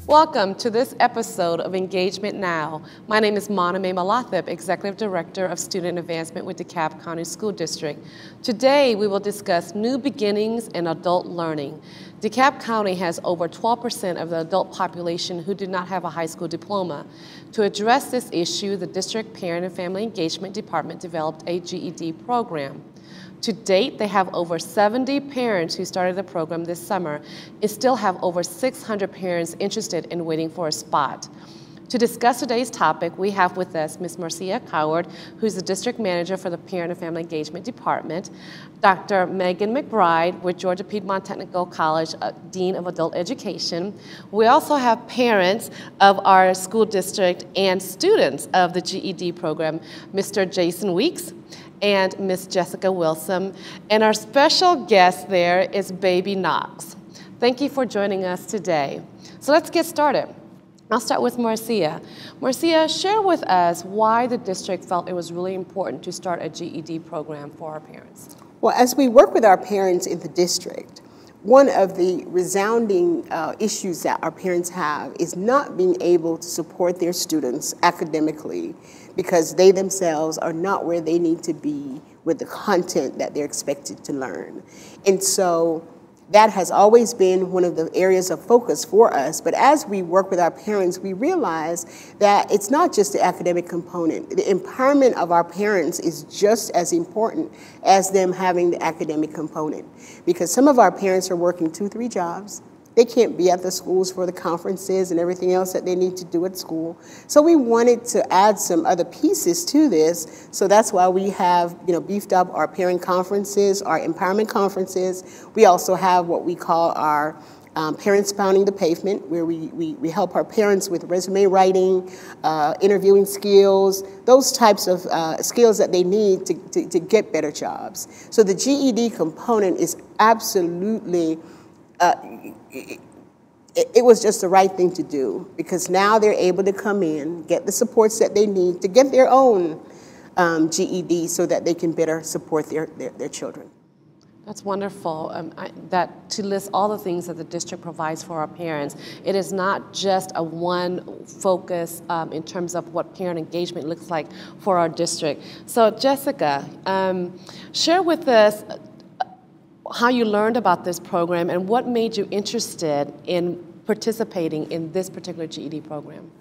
Welcome to this episode of Engagement Now. My name is Moname Malathip, Executive Director of Student Advancement with DeKalb County School District. Today, we will discuss new beginnings in adult learning. DeKalb County has over 12% of the adult population who do not have a high school diploma. To address this issue, the District Parent and Family Engagement Department developed a GED program. To date, they have over 70 parents who started the program this summer and still have over 600 parents interested in waiting for a spot. To discuss today's topic, we have with us Ms. Marcia Coward, who's the District Manager for the Parent and Family Engagement Department, Dr. Megan McBride with Georgia Piedmont Technical College, Dean of Adult Education. We also have parents of our school district and students of the GED program, Mr. Jason Weeks and Miss Jessica Wilson, and our special guest there is Baby Knox. Thank you for joining us today. So let's get started. I'll start with Marcia. Marcia, share with us why the district felt it was really important to start a GED program for our parents. Well, as we work with our parents in the district, one of the resounding issues that our parents have is not being able to support their students academically because they themselves are not where they need to be with the content that they're expected to learn. And so that has always been one of the areas of focus for us. But as we work with our parents, we realize that it's not just the academic component. The empowerment of our parents is just as important as them having the academic component. Because some of our parents are working 2-3 jobs. They can't be at the schools for the conferences and everything else that they need to do at school. So we wanted to add some other pieces to this. So that's why we have, beefed up our parent conferences, our empowerment conferences. We also have what we call our Parents Pounding the Pavement, where we help our parents with resume writing, interviewing skills, those types of skills that they need to get better jobs. So the GED component is absolutely it was just the right thing to do, because now they're able to come in, get the supports that they need to get their own GED so that they can better support their children. That's wonderful. To list all the things that the district provides for our parents. It is not just a one focus in terms of what parent engagement looks like for our district. So Jessica, share with us how you learned about this program and what made you interested in participating in this particular GED program.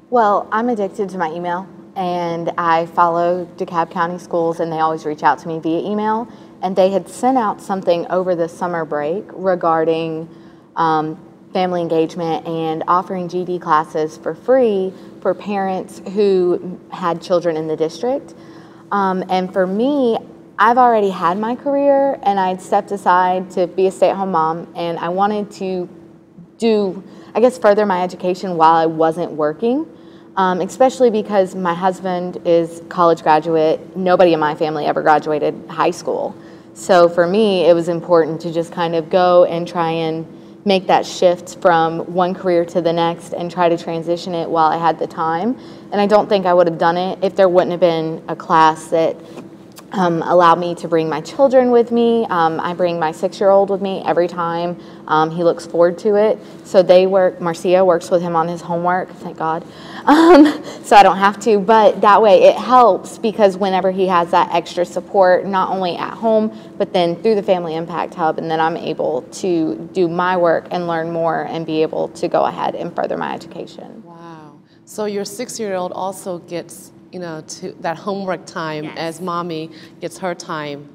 Well, I'm addicted to my email, and I follow DeKalb County Schools, and they always reach out to me via email. And they had sent out something over the summer break regarding family engagement and offering GED classes for free for parents who had children in the district. And for me, I've already had my career, and I'd stepped aside to be a stay-at-home mom, and I wanted to further my education while I wasn't working, especially because my husband is college graduate. Nobody in my family ever graduated high school. So for me, it was important to just kind of go and try and make that shift from one career to the next and try to transition it while I had the time. And I don't think I would have done it if there wouldn't have been a class that allowed me to bring my children with me. I bring my 6-year-old with me every time. He looks forward to it. So Marcia works with him on his homework, thank God. So I don't have to, but that way it helps, because whenever he has that extra support, not only at home, but then through the Family Impact Hub, and then I'm able to do my work and learn more and be able to go ahead and further my education. Wow. So your 6-year-old also gets to that homework time, yes, as mommy gets her time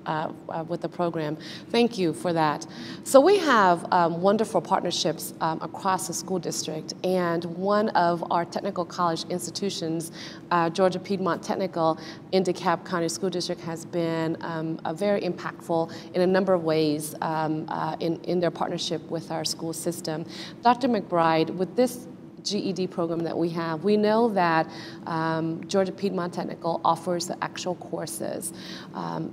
with the program. Thank you for that. So we have wonderful partnerships across the school district, and one of our technical college institutions, Georgia Piedmont Technical in DeKalb County School District, has been very impactful in a number of ways in their partnership with our school system. Dr. McBride, with this GED program that we have. We know that Georgia Piedmont Technical offers the actual courses.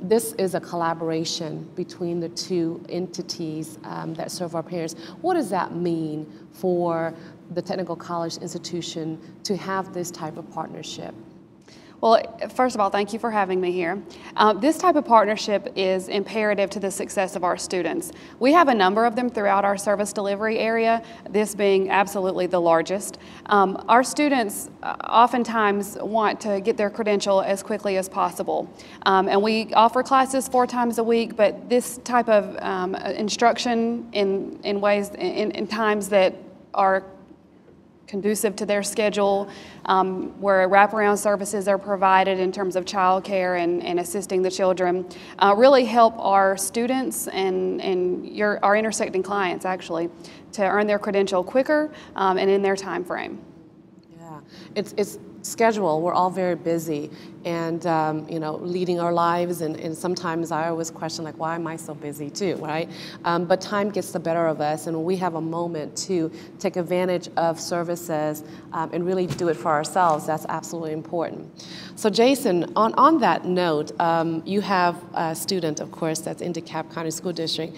This is a collaboration between the two entities that serve our parents. What does that mean for the technical college institution to have this type of partnership? Well, first of all, thank you for having me here. This type of partnership is imperative to the success of our students. We have a number of them throughout our service delivery area, this being absolutely the largest. Our students oftentimes want to get their credential as quickly as possible. And we offer classes 4 times a week, but this type of instruction in ways, in times that are conducive to their schedule, where wraparound services are provided in terms of childcare and assisting the children, really help our students and our intersecting clients actually to earn their credential quicker and in their time frame. Yeah, it's schedule. We're all very busy and you know, leading our lives, and sometimes I always question, like, why am I so busy too, right? But time gets the better of us, and when we have a moment to take advantage of services and really do it for ourselves, that's absolutely important. So Jason, on that note, you have a student, of course, that's in DeKalb County School District.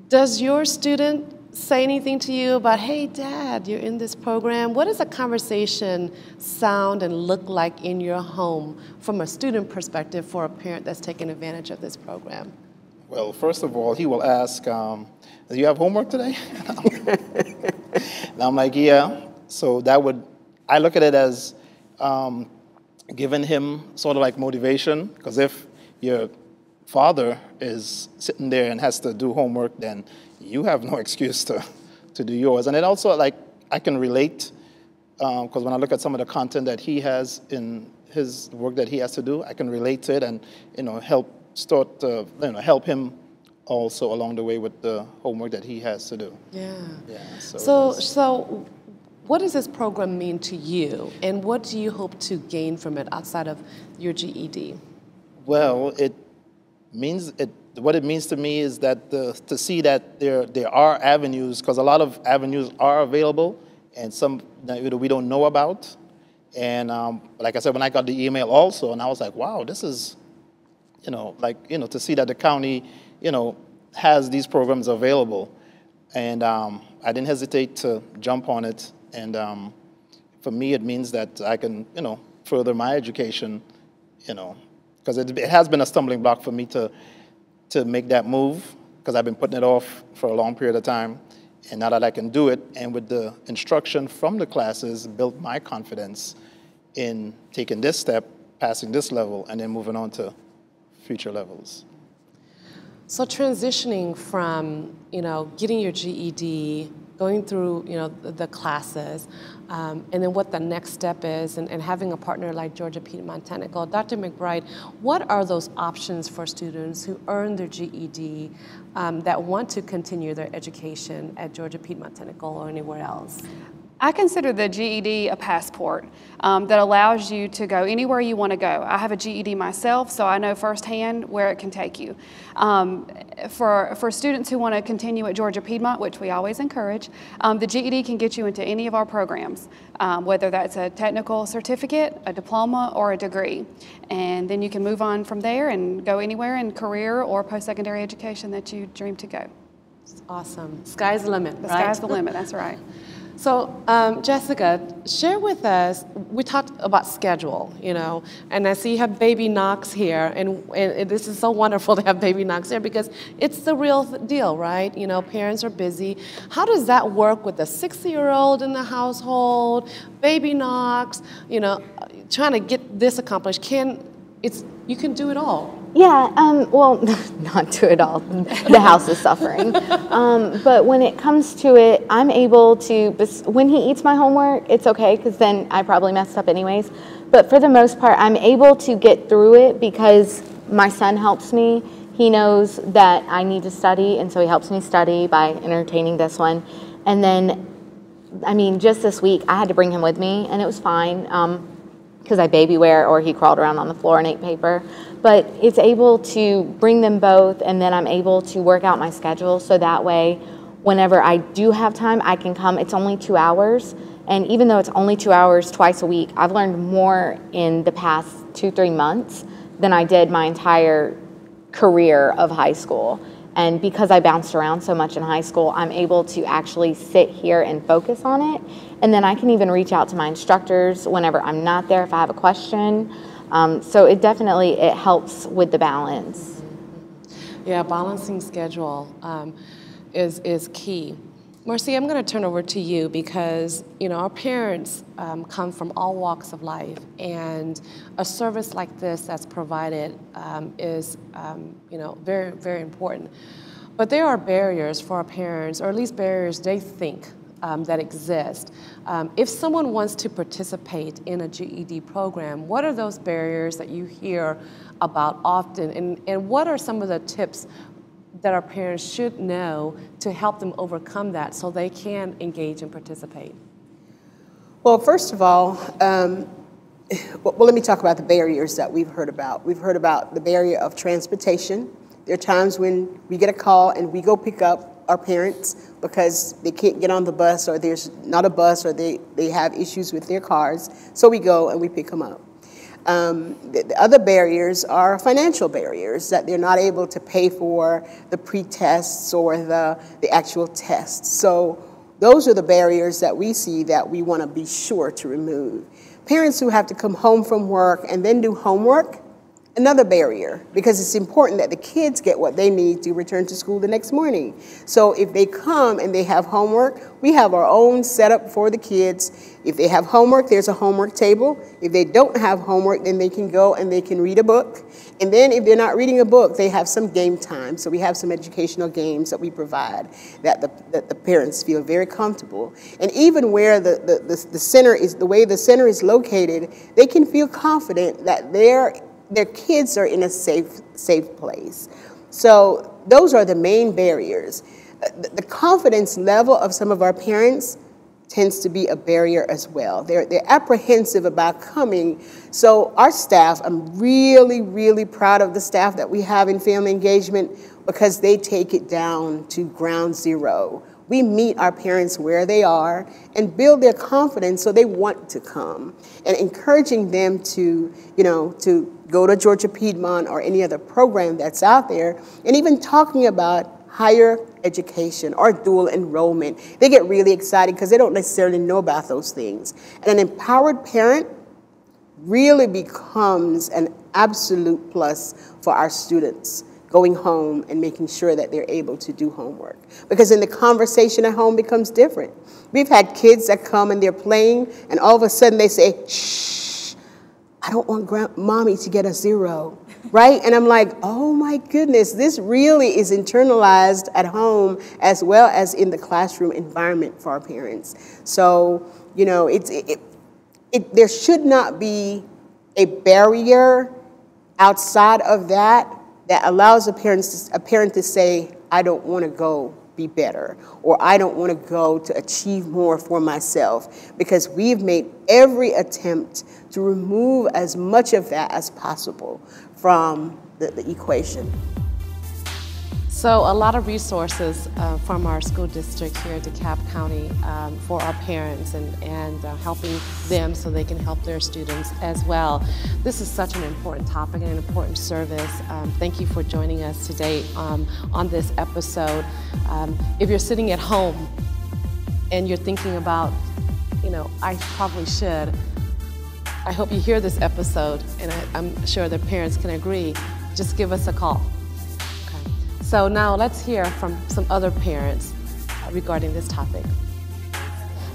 Does your student say anything to you about, hey, Dad, you're in this program? What does a conversation sound and look like in your home from a student perspective for a parent that's taking advantage of this program? Well, first of all, he will ask, do you have homework today? And I'm like, yeah. So I look at it as giving him sort of like motivation, because if your father is sitting there and has to do homework, then you have no excuse to do yours. And it also, like, I can relate, because when I look at some of the content that he has in his work that he has to do, I can relate to it and, you know, help him also along the way with the homework that he has to do. Yeah. Yeah. So what does this program mean to you, and what do you hope to gain from it outside of your GED? Well, what it means to me is that to see that there are avenues, because a lot of avenues are available, and some that we don't know about. And like I said, when I got the email also, and I was like, wow, this is, to see that the county, has these programs available. And I didn't hesitate to jump on it. And for me, it means that I can, further my education, because it has been a stumbling block for me to make that move, because I've been putting it off for a long period of time. And now that I can do it, and with the instruction from the classes, built my confidence in taking this step, passing this level, and then moving on to future levels. So transitioning from, getting your GED, going through, the classes, and then what the next step is, and having a partner like Georgia Piedmont Technical. Dr. McBride, what are those options for students who earn their GED that want to continue their education at Georgia Piedmont Technical or anywhere else? I consider the GED a passport that allows you to go anywhere you want to go. I have a GED myself, so I know firsthand where it can take you. For students who want to continue at Georgia Piedmont, which we always encourage, the GED can get you into any of our programs, whether that's a technical certificate, a diploma, or a degree. And then you can move on from there and go anywhere in career or post-secondary education that you dream to go. It's awesome. Sky's the limit, right? The sky's the limit, that's right. So, Jessica, share with us, we talked about schedule, and I see you have Baby Knox here, and this is so wonderful to have Baby Knox here because it's the real deal, right? Parents are busy. How does that work with a 60-year-old in the household, Baby Knox, trying to get this accomplished? You can do it all. Yeah, well, not do it all. The house is suffering. But when it comes to it, I'm able to, when he eats my homework, it's okay, because then I probably messed up anyways. But for the most part, I'm able to get through it because my son helps me. He knows that I need to study, and so he helps me study by entertaining this one. And then, just this week, I had to bring him with me, and it was fine. Because I baby wear, or he crawled around on the floor and ate paper. But it's able to bring them both, and then I'm able to work out my schedule, so that way Whenever I do have time, I can come. It's only 2 hours. And even though it's only 2 hours twice a week, I've learned more in the past 2-3 months than I did my entire career of high school. And because I bounced around so much in high school, I'm able to actually sit here and focus on it. And then I can even reach out to my instructors whenever I'm not there if I have a question. So it definitely, it helps with the balance. Yeah, balancing schedule is key. Marcy, I'm going to turn over to you because, you know, our parents come from all walks of life, and a service like this that's provided is, you know, very, very important. But there are barriers for our parents, or at least barriers they think that exist. If someone wants to participate in a GED program, what are those barriers that you hear about often, and what are some of the tips that our parents should know to help them overcome that so they can engage and participate? Well, first of all, let me talk about the barriers that we've heard about. We've heard about the barrier of transportation. There are times when we get a call and we go pick up our parents because they can't get on the bus, or there's not a bus, or they have issues with their cars. So we go and we pick them up. The other barriers are financial barriers, that they're not able to pay for the pre-tests or the actual tests. So those are the barriers that we see that we want to be sure to remove. Parents who have to come home from work and then do homework, another barrier, because it's important that the kids get what they need to return to school the next morning. So if they come and they have homework, we have our own setup for the kids. If they have homework, there's a homework table. If they don't have homework, then they can go and they can read a book. And then if they're not reading a book, they have some game time. So we have some educational games that we provide that the parents feel very comfortable. And even where the center is, the way the center is located, they can feel confident that their kids are in a safe place. So those are the main barriers. The confidence level of some of our parents tends to be a barrier as well. They're apprehensive about coming. So our staff, I'm really, really proud of the staff that we have in family engagement, because they take it down to ground zero. We meet our parents where they are and build their confidence so they want to come, and encouraging them to, you know, to go to Georgia Piedmont or any other program that's out there, and even talking about higher education or dual enrollment. They get really excited because they don't necessarily know about those things. And an empowered parent really becomes an absolute plus for our students going home and making sure that they're able to do homework. Because then the conversation at home becomes different. We've had kids that come and they're playing, and all of a sudden they say, shh, I don't want mommy to get a 0, right? And I'm like, oh my goodness, this really is internalized at home as well as in the classroom environment for our parents. So, you know, there should not be a barrier outside of that allows a parent to say, I don't want to go be better, or I don't want to go to achieve more for myself, because we've made every attempt to remove as much of that as possible from the equation. So a lot of resources from our school district here at DeKalb County for our parents and helping them so they can help their students as well. This is such an important topic and an important service. Thank you for joining us today on this episode. If you're sitting at home and you're thinking about, you know, I probably should, I hope you hear this episode, and I'm sure the parents can agree. Just give us a call. So now let's hear from some other parents regarding this topic.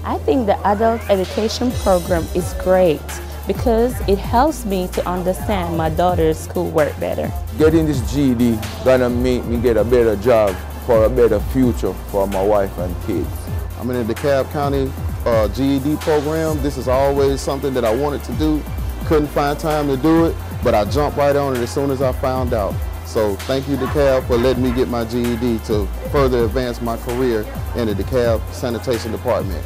I think the adult education program is great because it helps me to understand my daughter's schoolwork better. Getting this GED gonna make me get a better job for a better future for my wife and kids. I'm in the DeKalb County GED program. This is always something that I wanted to do. Couldn't find time to do it, but I jumped right on it as soon as I found out. So thank you, DeKalb, for letting me get my GED to further advance my career in the DeKalb Sanitation Department.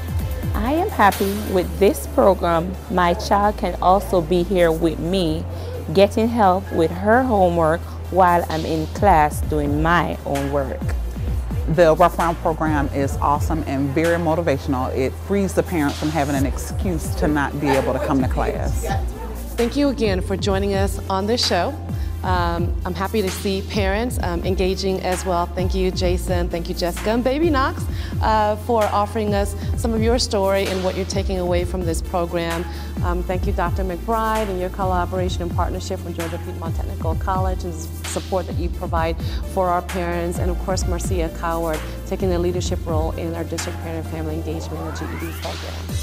I am happy with this program. My child can also be here with me, getting help with her homework while I'm in class doing my own work. The wraparound program is awesome and very motivational. It frees the parents from having an excuse to not be able to come to class. Thank you again for joining us on this show. I'm happy to see parents engaging as well. Thank you, Jason. Thank you, Jessica, and Baby Knox, for offering us some of your story and what you're taking away from this program. Thank you, Dr. McBride, and your collaboration and partnership with Georgia Piedmont Technical College and support that you provide for our parents. And of course, Marcia Coward, taking a leadership role in our district parent and family engagement and GED program.